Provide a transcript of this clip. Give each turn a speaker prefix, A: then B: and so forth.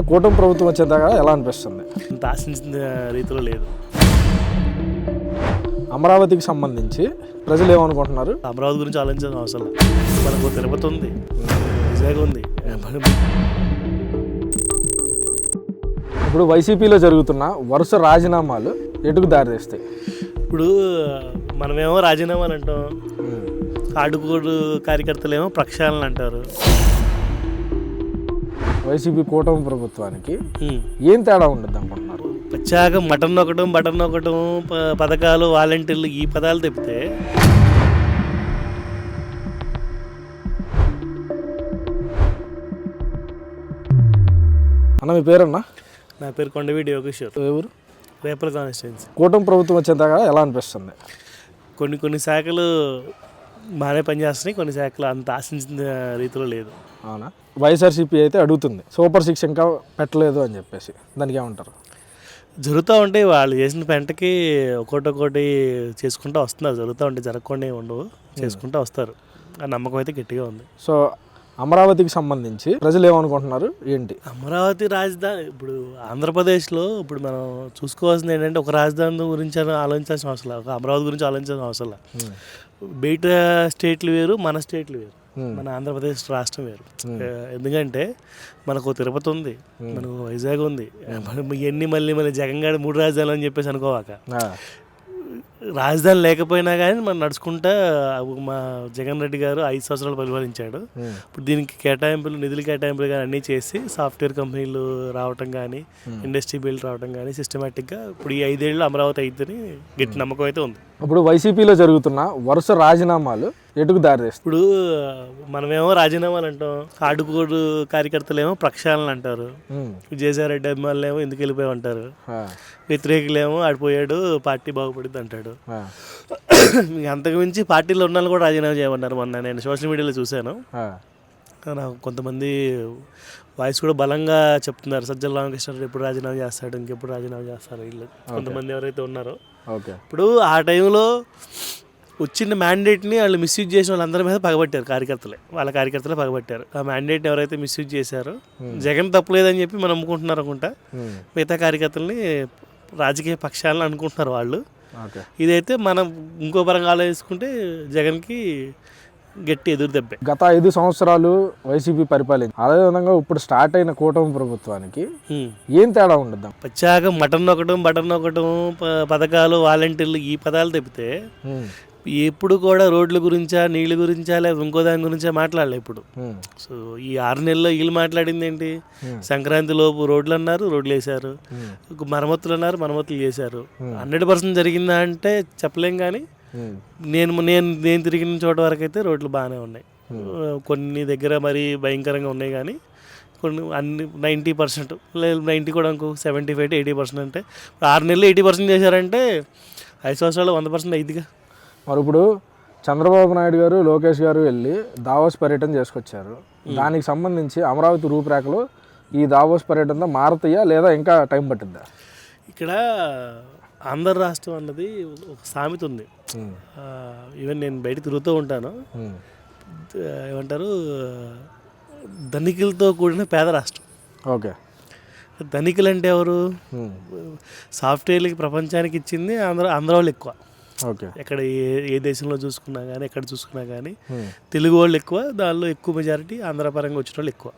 A: కూటమి ప్రభుత్వం వచ్చేదాకా ఎలా అనిపిస్తుంది?
B: అంత ఆశించిన రీతిలో లేదు.
A: అమరావతికి సంబంధించి ప్రజలు ఏమనుకుంటున్నారు?
B: అమరావతి గురించి ఆలోచించాల్సిన అవసరం లేదు. మనకు తిరుపతి ఉంది, విజయవాడ ఉంది.
A: ఇప్పుడు వైసీపీలో జరుగుతున్న వరుస రాజీనామాలు ఎటుకు దారితీస్తాయి?
B: ఇప్పుడు మనమేమో రాజీనామాలు అంటాం, ఆడుకోడు కార్యకర్తలేమో ప్రక్షాళన అంటారు.
A: వైసీపీ కూటమి ప్రభుత్వానికి ఏం తేడా ఉండదు అనుకుంటున్నారు?
B: వచ్చాక మటన్ నొక్కడం, బటన్ నొక్కడం, పథకాలు, వాలంటీర్లు, ఈ పదాలు తెప్పితే
A: అన్న మీ పేరన్నా?
B: నా పేరు కొండవీడి యోగేశ్వర్.
A: ఎవరు?
B: రేపల కాన్స్టిట్యున్సీ.
A: కూటమి ప్రభుత్వం వచ్చేదాకా ఎలా అనిపిస్తుంది?
B: కొన్ని శాఖలు బాగానే పనిచేస్తున్నాయి, కొన్ని శాఖలు అంత ఆశించిన రీతిలో లేదు.
A: అవునా? వైఎస్ఆర్సీపీ అయితే అడుగుతుంది సూపర్ 6 ఇంకా పెట్టలేదు అని చెప్పేసి, దానికి ఏమంటారు?
B: జరుగుతూ ఉంటాయి, వాళ్ళు చేసిన పెంటకి ఒక్కొక్కటి చేసుకుంటూ వస్తున్నారు. జరుగుతూ ఉంటాయి, జరగకుండా ఉండవు, చేసుకుంటూ వస్తారు. ఆ నమ్మకం అయితే గట్టిగా ఉంది.
A: సో అమరావతికి సంబంధించి ప్రజలు ఏమనుకుంటున్నారు ఏంటి?
B: అమరావతి రాజధాని ఇప్పుడు ఆంధ్రప్రదేశ్లో ఇప్పుడు మనం చూసుకోవాల్సింది ఏంటంటే, ఒక రాజధాని గురించి ఆలోచించాల్సిన అవసరం లేదు, ఒక అమరావతి గురించి ఆలోచించాల్సిన అవసరం లేదు. బయట స్టేట్లు వేరు, మన స్టేట్లు వేరు, మన ఆంధ్రప్రదేశ్ రాష్ట్రం వేరు. ఎందుకంటే మనకు తిరుపతి ఉంది, మనకు వైజాగ్ ఉంది. ఇవన్నీ మళ్ళీ జగన్గాడి 3 రాజధానులు అని చెప్పేసి అనుకోవాక, రాజధాని లేకపోయినా కానీ మనం నడుచుకుంటా మా జగన్ రెడ్డి గారు 5 సంవత్సరాలు పరిపాలించాడు. ఇప్పుడు దీనికి నిధుల కేటాయింపులు కానీ అన్నీ చేసి సాఫ్ట్వేర్ కంపెనీలు రావటం కానీ, ఇండస్ట్రీ బిల్డ్ రావటం కానీ సిస్టమేటిక్గా ఇప్పుడు ఈ 5 ఏళ్ళు అమరావతి అయితేనే గట్టి నమ్మకం అయితే ఉంది.
A: ఇప్పుడు వైసీపీలో జరుగుతున్న వరుస రాజీనామాలు ఎటుకు దారితీస్తాయి?
B: ఇప్పుడు మనమేమో రాజీనామాలు అంటాం, ఆడుకోడు కార్యకర్తలేమో ప్రక్షాళన అంటారు. విజయసాయిరెడ్డి అభిమానులు ఏమో ఎందుకు వెళ్ళిపోయి అంటారు, వ్యతిరేకులేమో ఆడిపోయాడు పార్టీ బాగుపడింది అంటాడు. అంతకుమించి పార్టీలో ఉన్న వాళ్ళు కూడా రాజీనామా చేయమన్నారు. మొన్న నేను సోషల్ మీడియాలో చూశాను. నాకు కొంతమంది వాయిస్ కూడా బలంగా చెప్తున్నారు, సజ్జల రామకృష్ణారెడ్డి ఎప్పుడు రాజీనామా చేస్తాడు, ఇంకెప్పుడు రాజీనామా చేస్తారు వీళ్ళు కొంతమంది ఎవరైతే ఉన్నారో. ఇప్పుడు ఆ టైంలో వచ్చిన మ్యాండేట్ని వాళ్ళు మిస్యూజ్ చేసిన వాళ్ళందరి మీద పగబట్టారు, వాళ్ళ కార్యకర్తలే పగబట్టారు. ఆ మ్యాండేట్ ఎవరైతే మిస్యూజ్ చేశారో, జగన్ తప్పులేదని చెప్పి మనం అమ్ముకుంటున్నారు అనుకుంటా, మిగతా కార్యకర్తల్ని రాజకీయ పక్షాలను అనుకుంటున్నారు వాళ్ళు. ఇదైతే మనం ఇంకో పరంగా ఆలోచించుకుంటే జగన్కి గట్టి ఎదురు దెబ్బే.
A: గత 5 సంవత్సరాలు వైసీపీ పరిపాలన, అదేవిధంగా ఇప్పుడు స్టార్ట్ అయిన కూటమి ప్రభుత్వానికి ఏం తేడా ఉండదు?
B: వచ్చాక మటన్ నొక్కడం, బటన్ నొక్కడం, పథకాలు, వాలంటీర్లు, ఈ పదాలు తెప్పితే ఎప్పుడు కూడా రోడ్ల గురించా, నీళ్ళ గురించా, లేదా ఇంకో దాని గురించా మాట్లాడలే ఇప్పుడు. సో ఈ 6 నెలల్లో వీళ్ళు మాట్లాడింది ఏంటి? సంక్రాంతి లోపు రోడ్లు అన్నారు, రోడ్లు వేశారు. మరమ్మతులు అన్నారు, మరమ్మతులు చేశారు. 100% జరిగిందా అంటే చెప్పలేం, కానీ నేను తిరిగిన చోట వరకు అయితే రోడ్లు బాగానే ఉన్నాయి. కొన్ని దగ్గర మరీ భయంకరంగా ఉన్నాయి, కానీ కొన్ని అన్ని 90% లేదు, 90 కూడా ఇంకో 75 to 80% అంటే 6 నెలలు 80% చేశారంటే 5 సంవత్సరాలు 100% అయిందిగా.
A: మరి ఇప్పుడు చంద్రబాబు నాయుడు గారు, లోకేష్ గారు వెళ్ళి దావోస్ పర్యటన చేసుకొచ్చారు. దానికి సంబంధించి అమరావతి రూపురేఖలు ఈ దావోస్ పర్యటనతో మారుతాయా లేదా ఇంకా టైం పట్టిద్దా?
B: ఇక్కడ ఆంధ్ర రాష్ట్రం అన్నది ఒక సామెత ఉంది. ఈవెన్ నేను బయట తిరుగుతూ ఉంటాను, ఏమంటారు, ధనికులతో కూడిన పేద రాష్ట్రం.
A: ఓకే,
B: ధనికులు అంటే ఎవరు? సాఫ్ట్వేర్లకి ప్రపంచానికి ఇచ్చింది ఆంధ్ర వాళ్ళు ఎక్కువ.
A: ఓకే,
B: ఎక్కడ ఏ దేశంలో చూసుకున్నా కానీ, ఎక్కడ చూసుకున్నా కానీ తెలుగు వాళ్ళు ఎక్కువ, దానిలో ఎక్కువ మెజారిటీ ఆంధ్ర పరంగా వచ్చిన వాళ్ళు ఎక్కువ.